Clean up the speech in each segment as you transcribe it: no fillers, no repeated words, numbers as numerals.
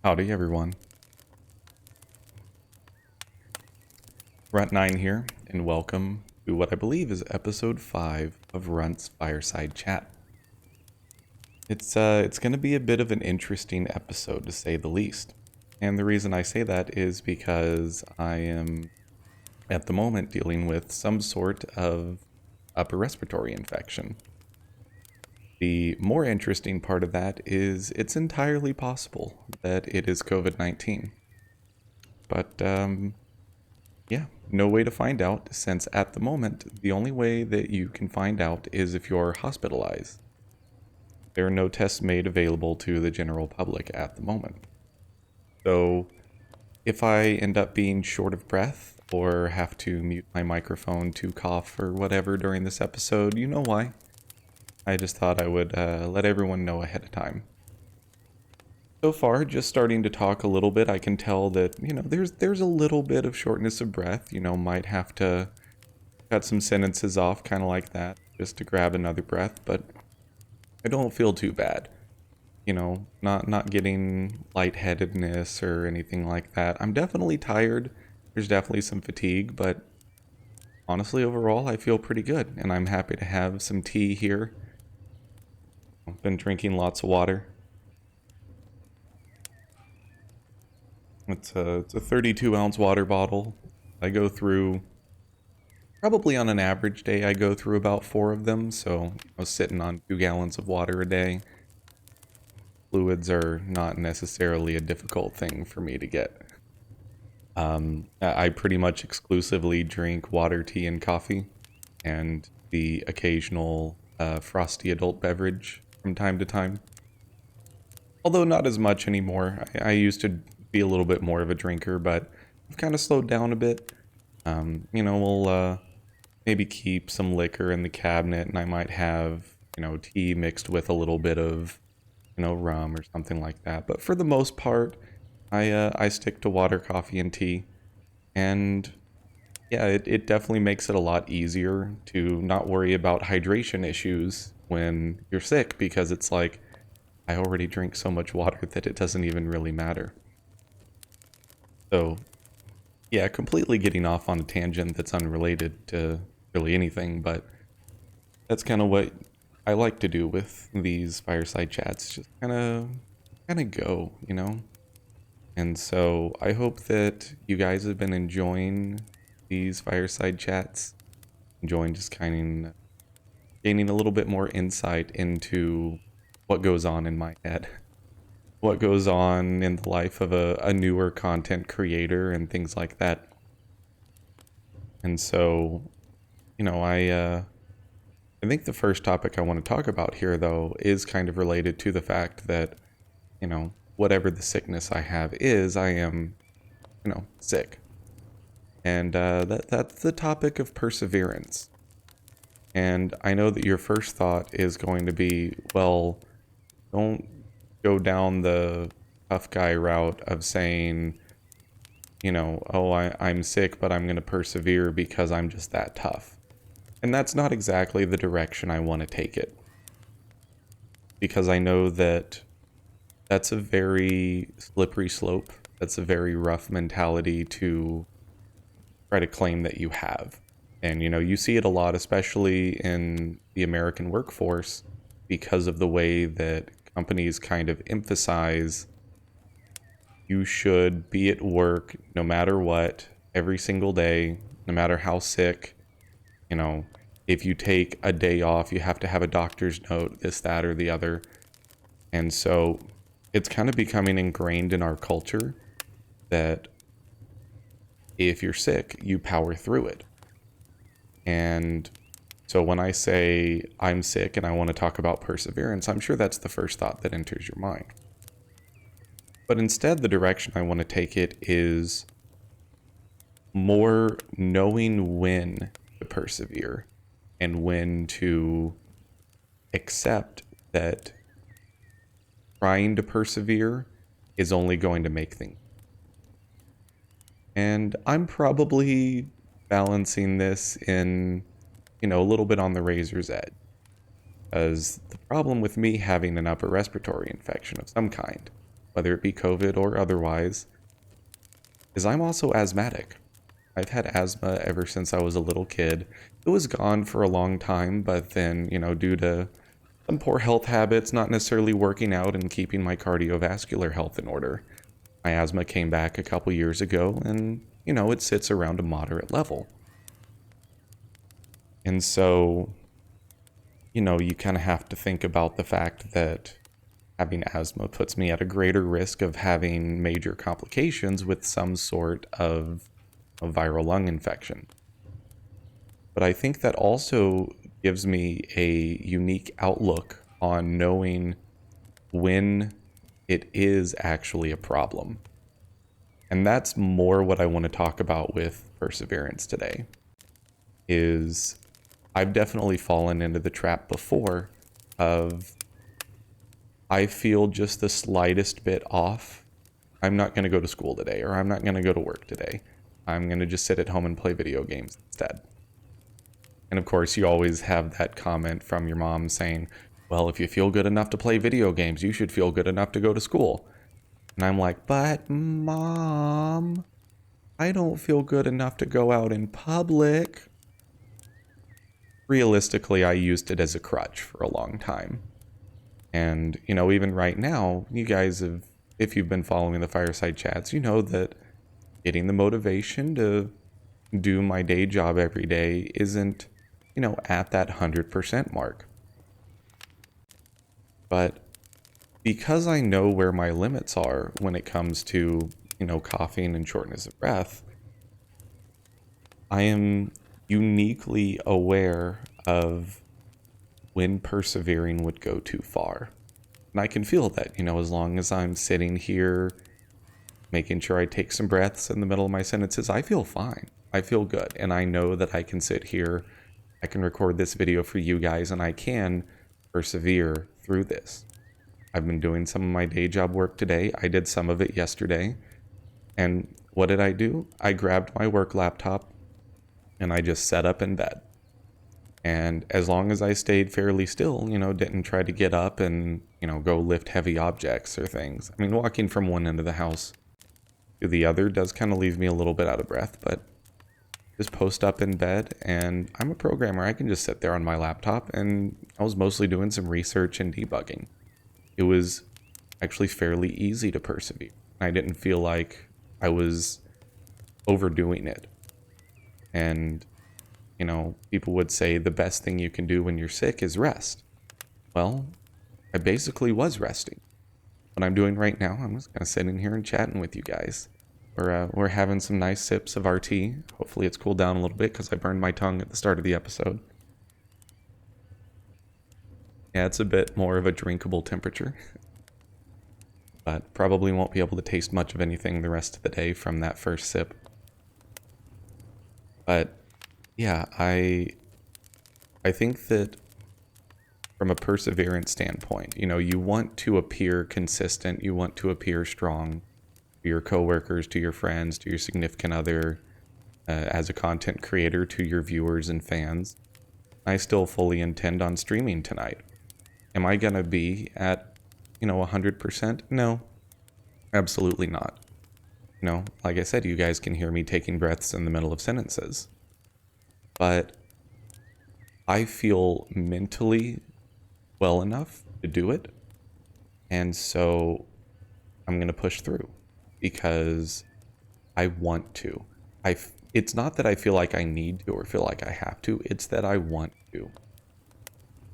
Howdy everyone, Runt 9 here, and welcome to what I believe is episode 5 of Runt's Fireside Chat. It's going to be a bit of an interesting episode to say the least. And the reason I say that is because I am at the moment dealing with some sort of upper respiratory infection. The more interesting part of that is it's entirely possible that it is COVID-19. But yeah, no way to find out, since at the moment, the only way that you can find out is if you're hospitalized. There are no tests made available to the general public at the moment. So, if I end up being short of breath or have to mute my microphone to cough or whatever during this episode, you know why. I just thought I would let everyone know ahead of time. So far, just starting to talk a little bit, I can tell that, there's a little bit of shortness of breath, might have to cut some sentences off, kind of like that, just to grab another breath, but I don't feel too bad. Not getting lightheadedness or anything like that. I'm definitely tired. There's definitely some fatigue, but honestly, overall, I feel pretty good, and I'm happy to have some tea here. I've been drinking lots of water. It's a 32-ounce water bottle. I go through, probably on an average day, I go through about 4 of them, so I was sitting on 2 gallons of water a day. Fluids are not necessarily a difficult thing for me to get. I pretty much exclusively drink water, tea, and coffee, and the occasional frosty adult beverage from time to time. Although not as much anymore. I used to be a little bit more of a drinker, but I've kind of slowed down a bit. We'll maybe keep some liquor in the cabinet, and I might have, tea mixed with a little bit of, rum or something like that. But for the most part, I stick to water, coffee, and tea. And yeah, it definitely makes it a lot easier to not worry about hydration issues when you're sick, because it's like, I already drink so much water that it doesn't even really matter. So, yeah, completely getting off on a tangent that's unrelated to really anything, but that's kind of what I like to do with these fireside chats. Just kind of go. And so I hope that you guys have been enjoying these fireside chats, enjoying just kind of gaining a little bit more insight into what goes on in my head, what goes on in the life of a newer content creator and things like that. And so, I think the first topic I want to talk about here, though, is kind of related to the fact that, whatever the sickness I have is, I am, sick. And that's the topic of perseverance. And I know that your first thought is going to be, well, don't go down the tough guy route of saying, oh, I'm sick, but I'm going to persevere because I'm just that tough. And that's not exactly the direction I want to take it. Because I know that that's a very slippery slope. That's a very rough mentality to try to claim that you have. And, you see it a lot, especially in the American workforce, because of the way that companies kind of emphasize you should be at work no matter what, every single day, no matter how sick. If you take a day off, you have to have a doctor's note, this, that, or the other. And so it's kind of becoming ingrained in our culture that if you're sick, you power through it. And so when I say I'm sick and I want to talk about perseverance, I'm sure that's the first thought that enters your mind. But instead, the direction I want to take it is more knowing when to persevere and when to accept that trying to persevere is only going to make things. And I'm probably balancing this in, a little bit on the razor's edge. As the problem with me having an upper respiratory infection of some kind whether it be COVID or otherwise, is I'm also asthmatic. I've had asthma ever since I was a little kid. It was gone for a long time, but then, due to some poor health habits, not necessarily working out and keeping my cardiovascular health in order, my asthma came back a couple years ago, and, it sits around a moderate level. And so, you kind of have to think about the fact that having asthma puts me at a greater risk of having major complications with some sort of a viral lung infection. But I think that also gives me a unique outlook on knowing when it is actually a problem. And that's more what I want to talk about with perseverance today. Is I've definitely fallen into the trap before of I feel just the slightest bit off. I'm not going to go to school today, or I'm not going to go to work today. I'm going to just sit at home and play video games instead. And of course, you always have that comment from your mom saying, well, if you feel good enough to play video games, you should feel good enough to go to school. And I'm like, but Mom, I don't feel good enough to go out in public. Realistically, I used it as a crutch for a long time. And, even right now, you guys have, if you've been following the Fireside chats, you know that getting the motivation to do my day job every day isn't, at that 100% mark. But because I know where my limits are when it comes to, coughing and shortness of breath, I am uniquely aware of when persevering would go too far. And I can feel that, as long as I'm sitting here making sure I take some breaths in the middle of my sentences, I feel fine. I feel good. And I know that I can sit here, I can record this video for you guys, and I can persevere through this. I've been doing some of my day job work today. I did some of it yesterday. And what did I do? I grabbed my work laptop and I just sat up in bed. And as long as I stayed fairly still, didn't try to get up and, go lift heavy objects or things. I mean, walking from one end of the house to the other does kind of leave me a little bit out of breath, but just post up in bed, and I'm a programmer. I can just sit there on my laptop, and I was mostly doing some research and debugging. It was actually fairly easy to persevere. I didn't feel like I was overdoing it. And, people would say the best thing you can do when you're sick is rest. Well, I basically was resting. What I'm doing right now, I'm just kind of sitting here and chatting with you guys. We're having some nice sips of our tea. Hopefully it's cooled down a little bit because I burned my tongue at the start of the episode. Yeah, it's a bit more of a drinkable temperature. But probably won't be able to taste much of anything the rest of the day from that first sip. But yeah, I think that from a perseverance standpoint, you want to appear consistent, you want to appear strong to your coworkers, to your friends, to your significant other, as a content creator, to your viewers and fans. I still fully intend on streaming tonight. Am I gonna be at 100%? No, absolutely not. Like I said, you guys can hear me taking breaths in the middle of sentences. But I feel mentally well enough to do it. And so I'm going to push through because I want to. It's not that I feel like I need to or feel like I have to. It's that I want to.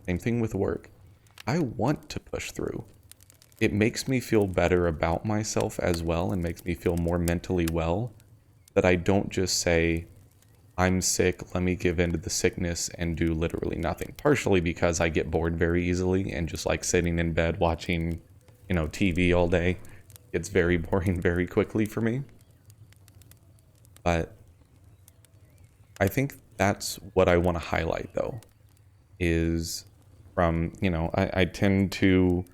Same thing with work. I want to push through. It makes me feel better about myself as well and makes me feel more mentally well that I don't just say, I'm sick, let me give in to the sickness and do literally nothing. Partially because I get bored very easily and just like sitting in bed watching, TV all day. It's very boring very quickly for me. But I think that's what I want to highlight though, is from, I tend to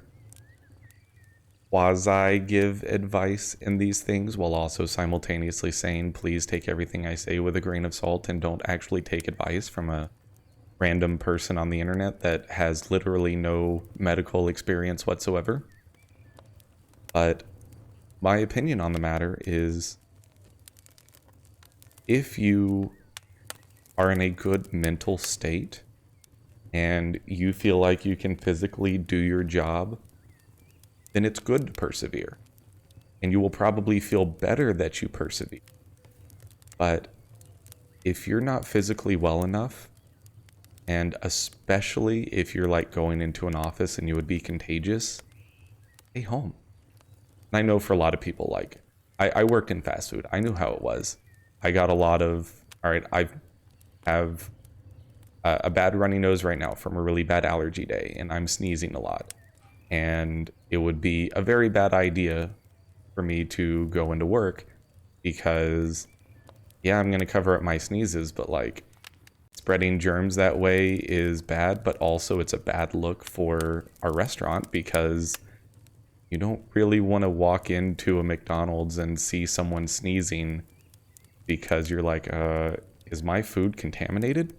quasi give advice in these things while also simultaneously saying, please take everything I say with a grain of salt and don't actually take advice from a random person on the internet that has literally no medical experience whatsoever. But my opinion on the matter is, if you are in a good mental state and you feel like you can physically do your job, then it's good to persevere. And you will probably feel better that you persevere. But if you're not physically well enough, and especially if you're like going into an office and you would be contagious, stay home. And I know for a lot of people, like, I worked in fast food. I knew how it was. I got a lot of, all right, I have a bad runny nose right now from a really bad allergy day, and I'm sneezing a lot. And it would be a very bad idea for me to go into work because, yeah, I'm going to cover up my sneezes, but like, spreading germs that way is bad, but also it's a bad look for our restaurant because you don't really want to walk into a McDonald's and see someone sneezing because you're like, is my food contaminated?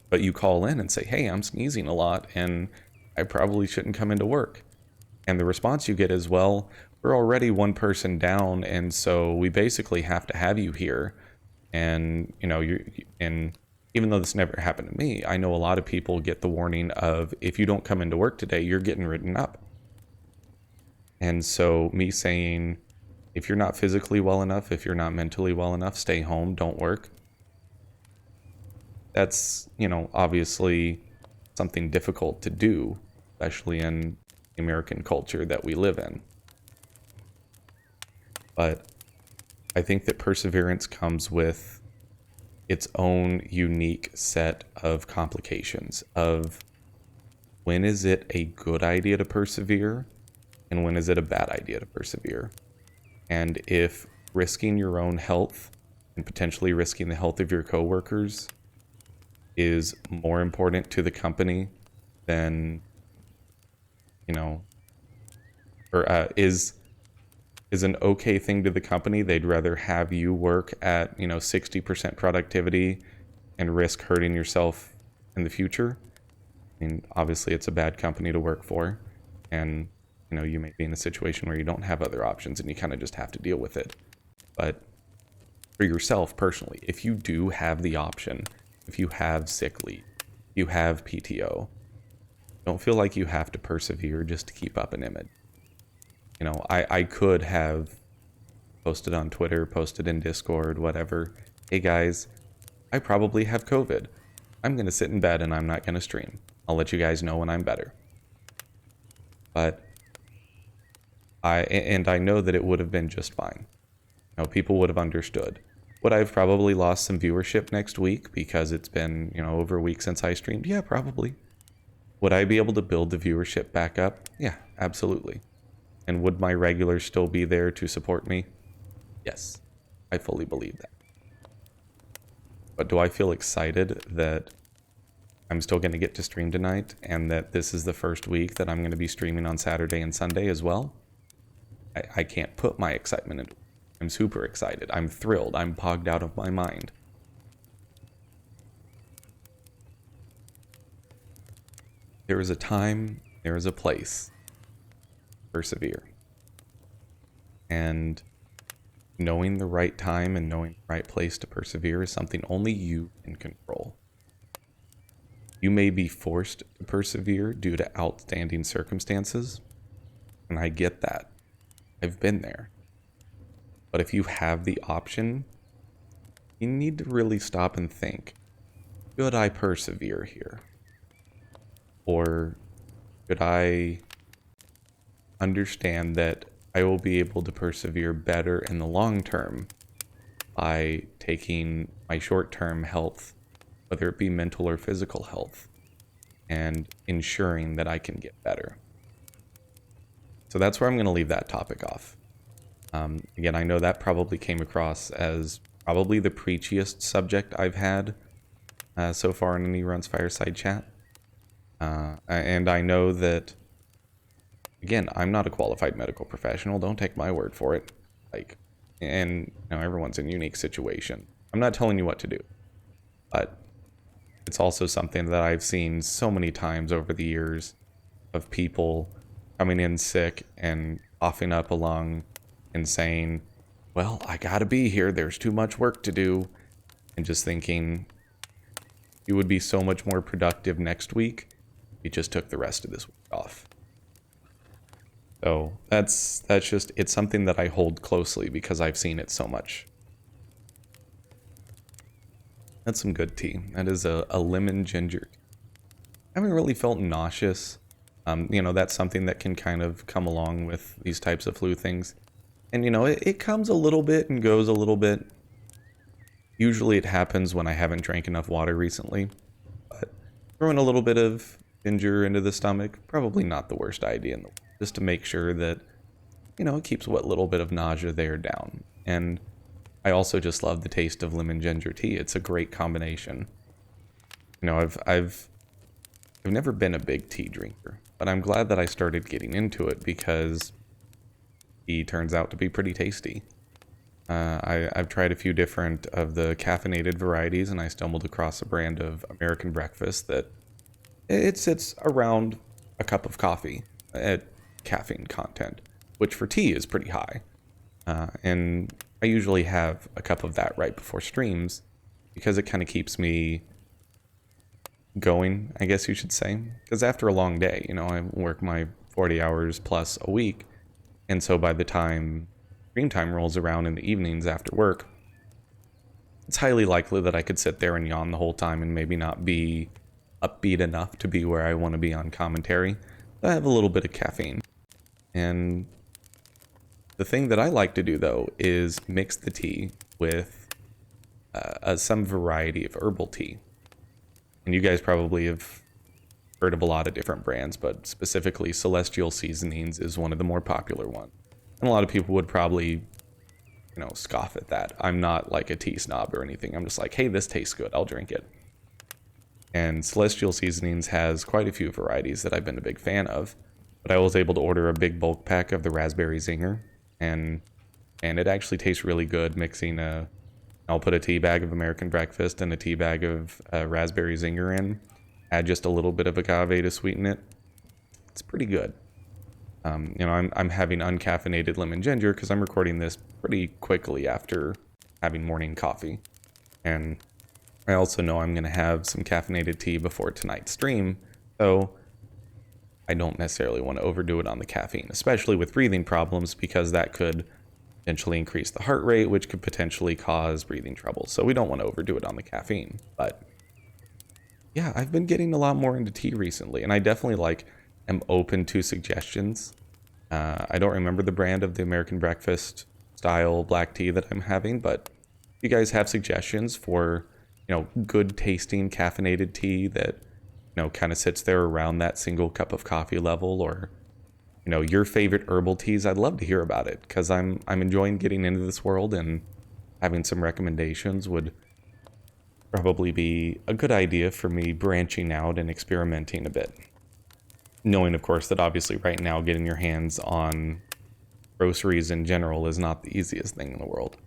But you call in and say, hey, I'm sneezing a lot and I probably shouldn't come into work. And the response you get is, well, we're already one person down, and so we basically have to have you here. And, you know, and even though this never happened to me, I know a lot of people get the warning of, if you don't come into work today, you're getting written up. And so me saying, if you're not physically well enough, if you're not mentally well enough, stay home, don't work. That's, you know, obviously something difficult to do, especially in the American culture that we live in. But I think that perseverance comes with its own unique set of complications of when is it a good idea to persevere and when is it a bad idea to persevere. And if risking your own health and potentially risking the health of your coworkers is more important to the company than, you know, or is an okay thing to the company, they'd rather have you work at, you know, 60% productivity and risk hurting yourself in the future. I mean, obviously it's a bad company to work for, and, you know, you may be in a situation where you don't have other options and you kind of just have to deal with it. But for yourself personally, if you do have the option, if you have sick leave, you have PTO, don't feel like you have to persevere just to keep up an image. You know, I could have posted on Twitter, posted in Discord, whatever, hey guys, I probably have COVID. I'm going to sit in bed and I'm not going to stream. I'll let you guys know when I'm better. But I know that it would have been just fine. You know, people would have understood. Would I have probably lost some viewership next week because it's been, you know, over a week since I streamed? Yeah, probably. Would I be able to build the viewership back up? Yeah, absolutely. And would my regulars still be there to support me? Yes, I fully believe that. But do I feel excited that I'm still going to get to stream tonight and that this is the first week that I'm going to be streaming on Saturday and Sunday as well? I can't put my excitement into it. I'm super excited. I'm thrilled. I'm pogged out of my mind. There is a time, there is a place. Persevere. And knowing the right time and knowing the right place to persevere is something only you can control. You may be forced to persevere due to outstanding circumstances, and I get that. I've been there. But if you have the option, you need to really stop and think, should I persevere here? Or should I understand that I will be able to persevere better in the long term by taking my short-term health, whether it be mental or physical health, and ensuring that I can get better. So that's where I'm going to leave that topic off. Again, I know that probably came across as probably the preachiest subject I've had so far in any Runt's Fireside chat. And I know that, again, I'm not a qualified medical professional. Don't take my word for it. And you know, everyone's in a unique situation. I'm not telling you what to do, but it's also something that I've seen so many times over the years of people coming in sick and coughing up along and saying, well, I gotta be here, there's too much work to do, and just thinking you would be so much more productive next week if you just took the rest of this week off. So that's just, it's something that I hold closely because I've seen it so much. That's some good tea. That is a lemon ginger. I haven't really felt nauseous. That's something that can kind of come along with these types of flu things. And, it comes a little bit and goes a little bit. Usually it happens when I haven't drank enough water recently. But throwing a little bit of ginger into the stomach, probably not the worst idea in the world. Just to make sure that, it keeps what little bit of nausea there down. And I also just love the taste of lemon ginger tea. It's a great combination. I've never been a big tea drinker, but I'm glad that I started getting into it because tea turns out to be pretty tasty. I've tried a few different of the caffeinated varieties, and I stumbled across a brand of American breakfast that it sits around a cup of coffee at caffeine content, which for tea is pretty high. And I usually have a cup of that right before streams because it kind of keeps me going, I guess you should say. Because after a long day, I work my 40 hours plus a week. And so by the time stream time rolls around in the evenings after work, it's highly likely that I could sit there and yawn the whole time and maybe not be upbeat enough to be where I want to be on commentary. I have a little bit of caffeine. And the thing that I like to do, though, is mix the tea with some variety of herbal tea. And you guys probably have heard of a lot of different brands, but specifically Celestial Seasonings is one of the more popular ones. And a lot of people would probably, scoff at that. I'm not like a tea snob or anything. I'm just like, hey, this tastes good, I'll drink it. And Celestial Seasonings has quite a few varieties that I've been a big fan of. But I was able to order a big bulk pack of the Raspberry Zinger, and it actually tastes really good mixing I'll put a tea bag of American breakfast and a tea bag of Raspberry Zinger in, add just a little bit of agave to sweeten it. It's pretty good. I'm having uncaffeinated lemon ginger because I'm recording this pretty quickly after having morning coffee. And I also know I'm going to have some caffeinated tea before tonight's stream, so I don't necessarily want to overdo it on the caffeine, especially with breathing problems, because that could potentially increase the heart rate, which could potentially cause breathing trouble. So we don't want to overdo it on the caffeine. But yeah, I've been getting a lot more into tea recently, and I definitely am open to suggestions. I don't remember the brand of the American breakfast style black tea that I'm having, but if you guys have suggestions for, good tasting caffeinated tea that, kind of sits there around that single cup of coffee level, or, your favorite herbal teas, I'd love to hear about it, because I'm enjoying getting into this world, and having some recommendations would probably be a good idea for me branching out and experimenting a bit. Knowing, of course, that obviously right now getting your hands on groceries in general is not the easiest thing in the world.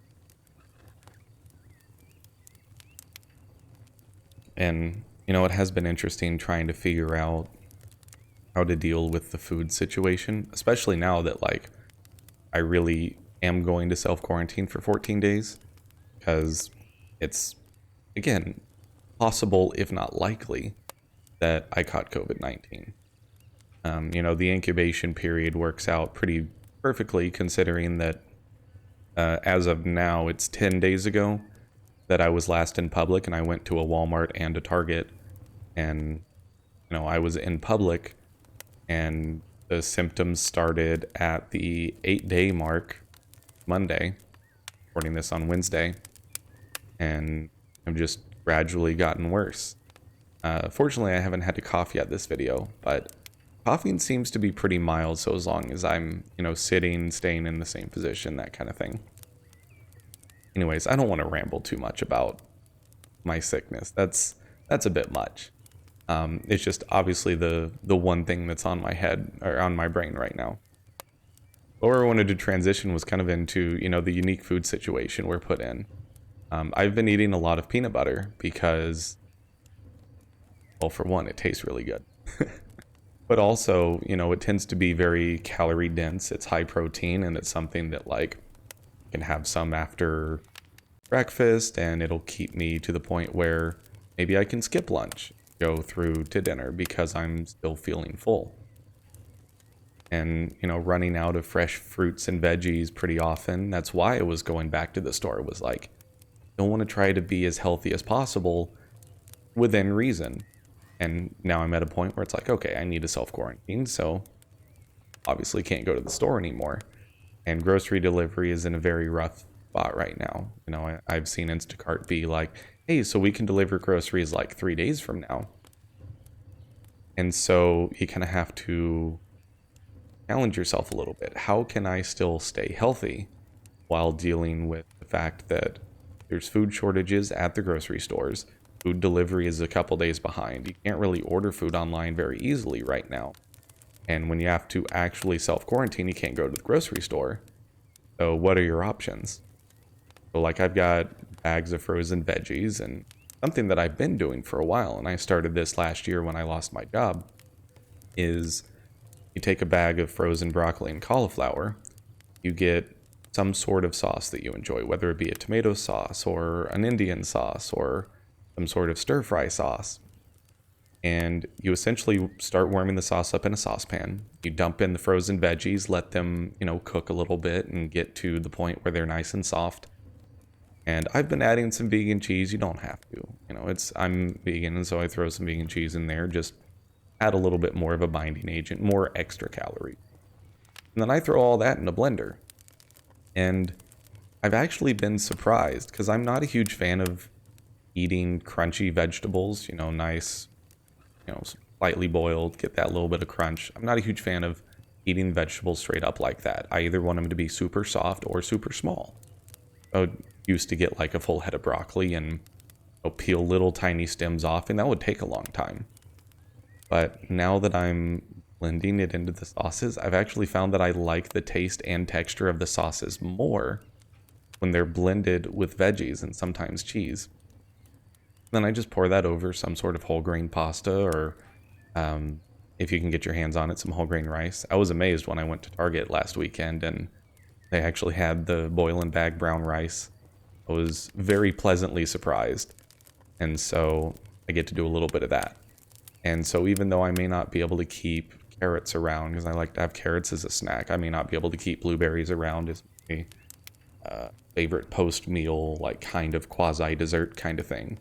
And, it has been interesting trying to figure out how to deal with the food situation, especially now that, I really am going to self-quarantine for 14 days, because it's, again, possible, if not likely, that I caught COVID-19. The incubation period works out pretty perfectly, considering that as of now, it's 10 days ago that I was last in public, and I went to a Walmart and a Target, and, I was in public, and the symptoms started at the 8-day mark, Monday, recording this on Wednesday, and I've just gradually gotten worse. Fortunately, I haven't had to cough yet this video, but coughing seems to be pretty mild, so as long as I'm, sitting, staying in the same position, that kind of thing. Anyways, I don't want to ramble too much about my sickness. That's a bit much. It's just obviously the one thing that's on my head, or on my brain right now. But where I wanted to transition was kind of into, the unique food situation we're put in. I've been eating a lot of peanut butter because, well, for one, it tastes really good. But also, it tends to be very calorie dense. It's high protein, and it's something that like can have some after breakfast, and it'll keep me to the point where maybe I can skip lunch, go through to dinner because I'm still feeling full. And, running out of fresh fruits and veggies pretty often. That's why I was going back to the store. It was like, don't want to try to be as healthy as possible within reason. And now I'm at a point where it's like, okay, I need to self quarantine, so obviously can't go to the store anymore. And grocery delivery is in a very rough spot right now. I've seen Instacart be like, hey, so we can deliver groceries like 3 days from now. And so you kind of have to challenge yourself a little bit. How can I still stay healthy while dealing with the fact that there's food shortages at the grocery stores? Food delivery is a couple days behind. You can't really order food online very easily right now. And when you have to actually self-quarantine, you can't go to the grocery store. So what are your options? So like I've got bags of frozen veggies, and something that I've been doing for a while, and I started this last year when I lost my job, is you take a bag of frozen broccoli and cauliflower, you get some sort of sauce that you enjoy, whether it be a tomato sauce or an Indian sauce or some sort of stir-fry sauce. And you essentially start warming the sauce up in a saucepan. You dump in the frozen veggies, let them, cook a little bit and get to the point where they're nice and soft. And I've been adding some vegan cheese. You don't have to. I'm vegan, and so I throw some vegan cheese in there. Just add a little bit more of a binding agent, more extra calories. And then I throw all that in a blender. And I've actually been surprised, because I'm not a huge fan of eating crunchy vegetables, nice, slightly boiled, get that little bit of crunch. I'm not a huge fan of eating vegetables straight up like that. I either want them to be super soft or super small. I used to get like a full head of broccoli and peel little tiny stems off, and that would take a long time. But now that I'm blending it into the sauces, I've actually found that I like the taste and texture of the sauces more when they're blended with veggies and sometimes cheese. Then I just pour that over some sort of whole grain pasta, or if you can get your hands on it, some whole grain rice. I was amazed when I went to Target last weekend and they actually had the boil and bag brown rice. I was very pleasantly surprised. And so I get to do a little bit of that. And so even though I may not be able to keep carrots around, because I like to have carrots as a snack, I may not be able to keep blueberries around as my favorite post-meal, like kind of quasi-dessert kind of thing.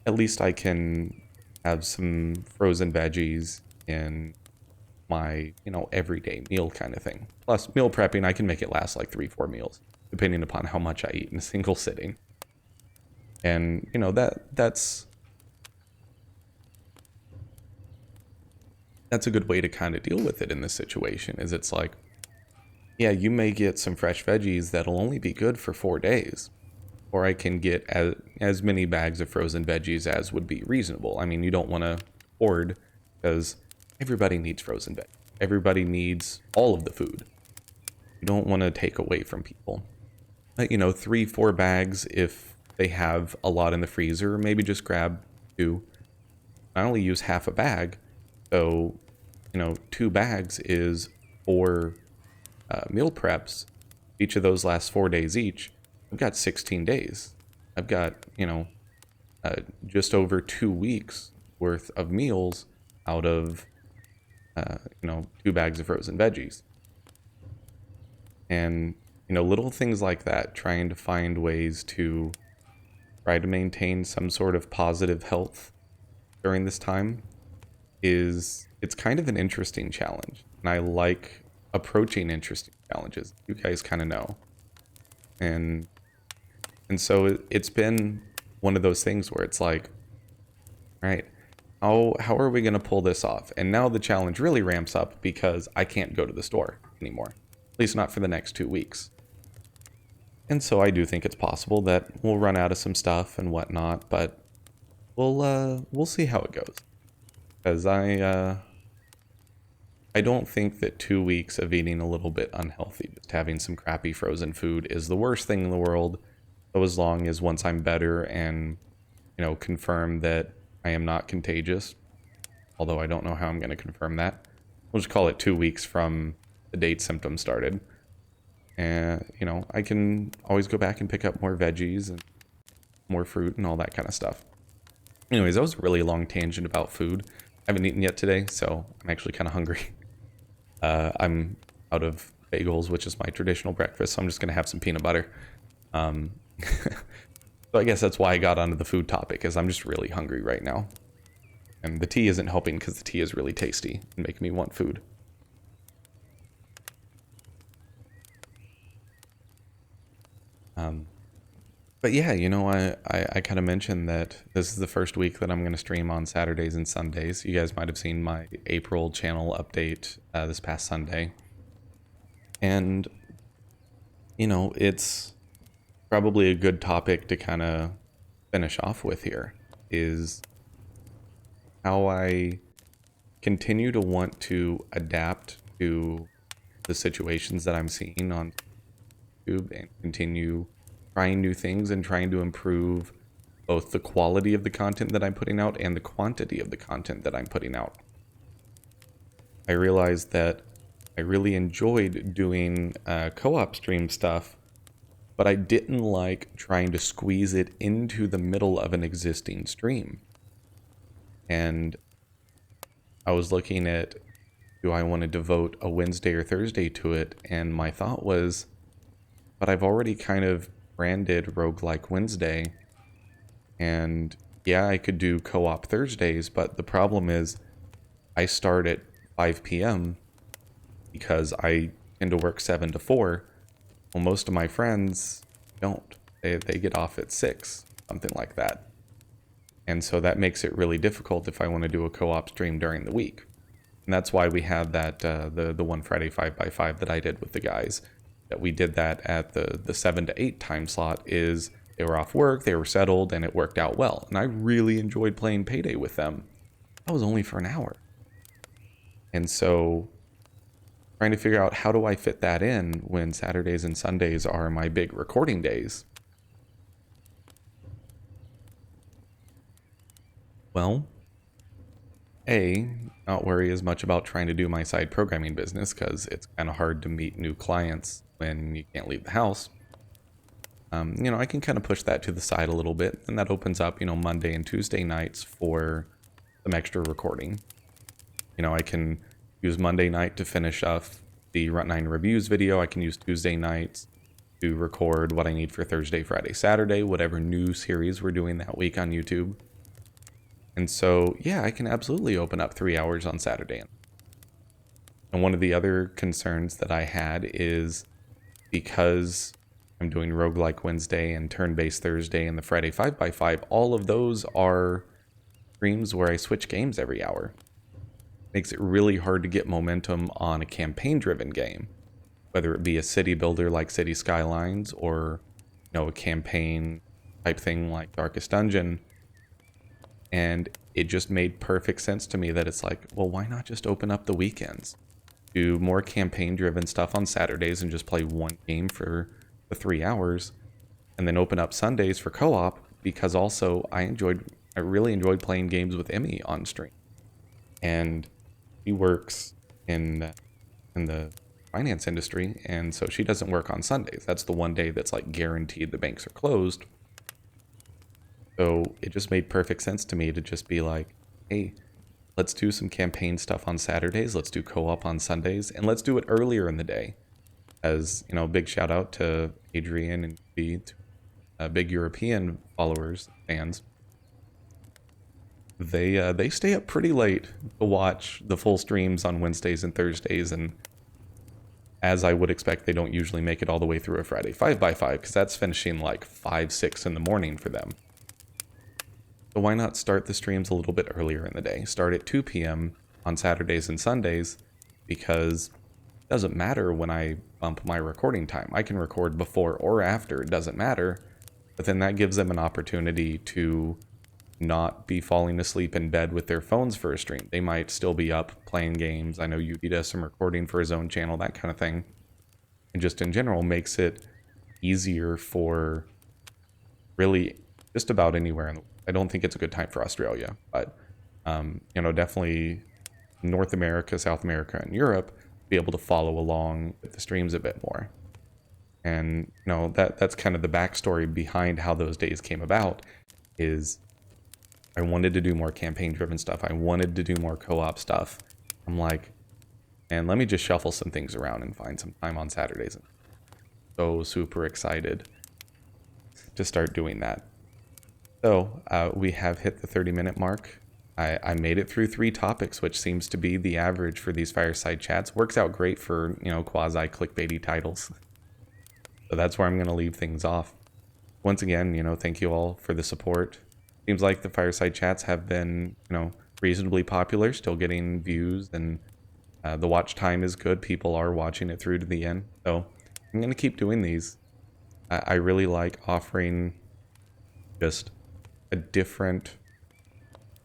At least I can have some frozen veggies in my, everyday meal kind of thing. Plus, meal prepping, I can make it last like 3-4 meals, depending upon how much I eat in a single sitting. And, that's a good way to kind of deal with it in this situation, is it's like, yeah, you may get some fresh veggies that'll only be good for 4 days. Or I can get as many bags of frozen veggies as would be reasonable. I mean, you don't want to hoard, because everybody needs frozen veggies. Everybody needs all of the food. You don't want to take away from people. But, 3-4 bags if they have a lot in the freezer. Maybe just grab 2. I only use half a bag, so 2 bags is 4 meal preps. Each of those lasts 4 days each. I've got 16 days. I've got, just over 2 weeks worth of meals out of, 2 bags of frozen veggies. And, little things like that, trying to find ways to try to maintain some sort of positive health during this time it's kind of an interesting challenge. And I like approaching interesting challenges. You guys kind of know. And so it's been one of those things where it's like, all right, how are we going to pull this off? And now the challenge really ramps up because I can't go to the store anymore, at least not for the next 2 weeks. And so I do think it's possible that we'll run out of some stuff and whatnot, but we'll see how it goes. Because I don't think that 2 weeks of eating a little bit unhealthy, just having some crappy frozen food, is the worst thing in the world. So as long as once I'm better and, confirm that I am not contagious, although I don't know how I'm going to confirm that. We'll just call it 2 weeks from the date symptoms started. And, you know, I can always go back and pick up more veggies and more fruit and all that kind of stuff. Anyways, that was a really long tangent about food. I haven't eaten yet today, so I'm actually kind of hungry. I'm out of bagels, which is my traditional breakfast, so I'm just going to have some peanut butter. Um, so I guess that's why I got onto the food topic, is I'm just really hungry right now. And the tea isn't helping because the tea is really tasty and making me want food. But yeah, you know, I kind of mentioned that this is the first week that I'm going to stream on Saturdays and Sundays. You guys might have seen my April channel update this past Sunday. And, you know, it's probably a good topic to kind of finish off with here, is how I continue to want to adapt to the situations that I'm seeing on YouTube and continue trying new things and trying to improve both the quality of the content that I'm putting out and the quantity of the content that I'm putting out. I realized that I really enjoyed doing co-op stream stuff, but I didn't like trying to squeeze it into the middle of an existing stream. And I was looking at, do I want to devote a Wednesday or Thursday to it? And my thought was, but I've already kind of branded Roguelike Wednesday, and yeah, I could do co-op Thursdays, but the problem is I start at 5 p.m. because I tend to work 7 to 4. Well, most of my friends don't. They get off at 6, something like that. And so that makes it really difficult if I want to do a co-op stream during the week. And that's why we had that the one Friday 5x5 that I did with the guys. That we did that at the 7 to 8 time slot, is they were off work, they were settled, and it worked out well. And I really enjoyed playing Payday with them. That was only for an hour. And so trying to figure out how do I fit that in when Saturdays and Sundays are my big recording days. Well, not worry as much about trying to do my side programming business, because it's kind of hard to meet new clients when you can't leave the house. You know, I can kind of push that to the side a little bit, and that opens up, you know, Monday and Tuesday nights for some extra recording. You know, I can use Monday night to finish off the Runt 9 reviews video. I can use Tuesday nights to record what I need for Thursday, Friday, Saturday, whatever new series we're doing that week on YouTube. And so, yeah, I can absolutely open up 3 hours on Saturday. And one of the other concerns that I had is, because I'm doing Roguelike Wednesday and Turn-Based Thursday and the Friday 5x5, all of those are streams where I switch games every hour. Makes it really hard to get momentum on a campaign-driven game, whether it be a city builder like City Skylines or, you know, a campaign type thing like Darkest Dungeon. And it just made perfect sense to me that it's like, well, why not just open up the weekends? Do more campaign-driven stuff on Saturdays and just play one game for the 3 hours, and then open up Sundays for co-op, because also I really enjoyed playing games with Emmy on stream. And she works in the finance industry, and so she doesn't work on Sundays. That's the one day that's like guaranteed the banks are closed. So it just made perfect sense to me to just be like, hey, let's do some campaign stuff on Saturdays, let's do co-op on Sundays, and let's do it earlier in the day. As, you know, big shout out to Adrian and the big European followers, fans. They stay up pretty late to watch the full streams on Wednesdays and Thursdays, and as I would expect, they don't usually make it all the way through a Friday 5x5, because that's finishing like 5, 6 in the morning for them. So why not start the streams a little bit earlier in the day? Start at 2 p.m. on Saturdays and Sundays, because it doesn't matter when I bump my recording time. I can record before or after, it doesn't matter. But then that gives them an opportunity to not be falling asleep in bed with their phones for a stream. They might still be up playing games. I know Yuki does some recording for his own channel, that kind of thing. And just in general makes it easier for really just about anywhere in the world. I don't think it's a good time for Australia, but You know, definitely North America, South America, and Europe be able to follow along with the streams a bit more. And you know, that's kind of the backstory behind how those days came about. Is I wanted to do more campaign driven stuff. I wanted to do more co-op stuff. I'm like, and let me just shuffle some things around and find some time on Saturdays. So super excited to start doing that. So we have hit the 30-minute mark. I made it through 3 topics, which seems to be the average for these fireside chats. Works out great for, you know, quasi clickbaity titles. So that's where I'm going to leave things off. Once again, you know, thank you all for the support. Seems like the fireside chats have been, you know, reasonably popular, still getting views, and the watch time is good. People are watching it through to the end. So I'm going to keep doing these. I really like offering just a different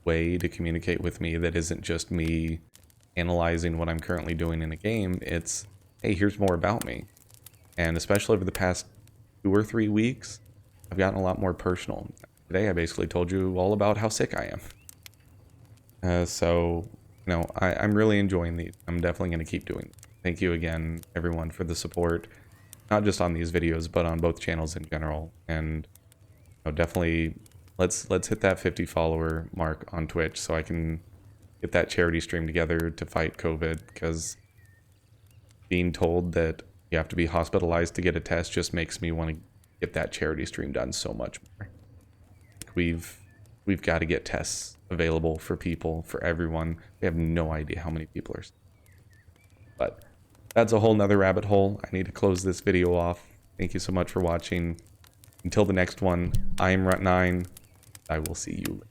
way to communicate with me that isn't just me analyzing what I'm currently doing in a game. It's, hey, here's more about me. And especially over the past 2 or 3 weeks, I've gotten a lot more personal. Today I basically told you all about how sick I am. So, you know, I'm really enjoying these. I'm definitely going to keep doing them. Thank you again, everyone, for the support. Not just on these videos, but on both channels in general. And you know, definitely let's hit that 50 follower mark on Twitch so I can get that charity stream together to fight COVID, because being told that you have to be hospitalized to get a test just makes me want to get that charity stream done so much more. We've got to get tests available for people, for everyone. We have no idea how many people are. But that's a whole nother rabbit hole. I need to close this video off. Thank you so much for watching. Until the next one, I am Runt9. I will see you later.